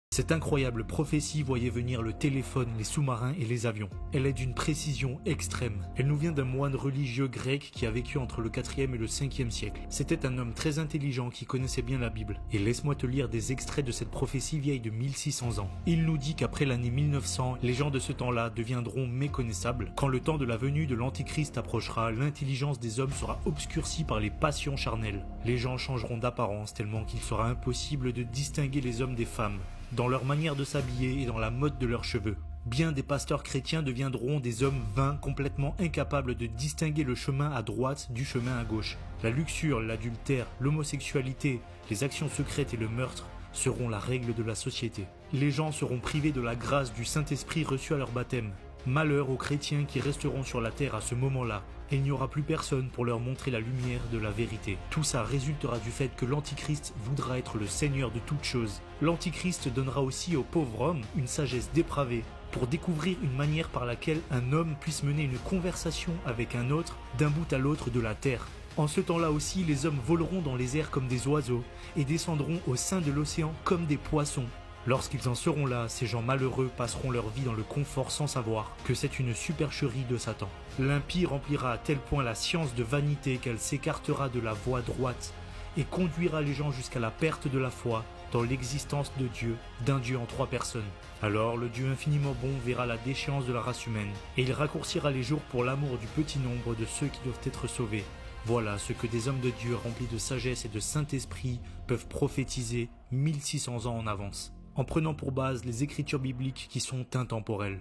Cette incroyable prophétie voyait venir le téléphone, les sous-marins et les avions. Elle est d'une précision extrême. Elle nous vient d'un moine religieux grec qui a vécu entre le 4e et le 5e siècle. C'était un homme très intelligent qui connaissait bien la Bible. Et laisse-moi te lire des extraits de cette prophétie vieille de 1600 ans. Il nous dit qu'après l'année 1900, les gens de ce temps-là deviendront méconnaissables. Quand le temps de la venue de l'Antichrist approchera, l'intelligence des hommes sera obscurcie par les passions charnelles. Les gens changeront d'apparence tellement qu'il sera impossible de distinguer les hommes des femmes, dans leur manière de s'habiller et dans la mode de leurs cheveux. Bien des pasteurs chrétiens deviendront des hommes vains, complètement incapables de distinguer le chemin à droite du chemin à gauche. La luxure, l'adultère, l'homosexualité, les actions secrètes et le meurtre seront la règle de la société. Les gens seront privés de la grâce du Saint-Esprit reçu à leur baptême. Malheur aux chrétiens qui resteront sur la terre à ce moment-là. Il n'y aura plus personne pour leur montrer la lumière de la vérité. Tout ça résultera du fait que l'Antichrist voudra être le Seigneur de toutes choses. L'Antichrist donnera aussi au pauvre homme une sagesse dépravée pour découvrir une manière par laquelle un homme puisse mener une conversation avec un autre d'un bout à l'autre de la terre. En ce temps-là aussi, les hommes voleront dans les airs comme des oiseaux et descendront au sein de l'océan comme des poissons. Lorsqu'ils en seront là, ces gens malheureux passeront leur vie dans le confort sans savoir que c'est une supercherie de Satan. L'impie remplira à tel point la science de vanité qu'elle s'écartera de la voie droite et conduira les gens jusqu'à la perte de la foi dans l'existence de Dieu, d'un Dieu en 3 personnes. Alors le Dieu infiniment bon verra la déchéance de la race humaine et il raccourcira les jours pour l'amour du petit nombre de ceux qui doivent être sauvés. Voilà ce que des hommes de Dieu remplis de sagesse et de Saint-Esprit peuvent prophétiser 1600 ans en avance, en prenant pour base les écritures bibliques qui sont intemporelles.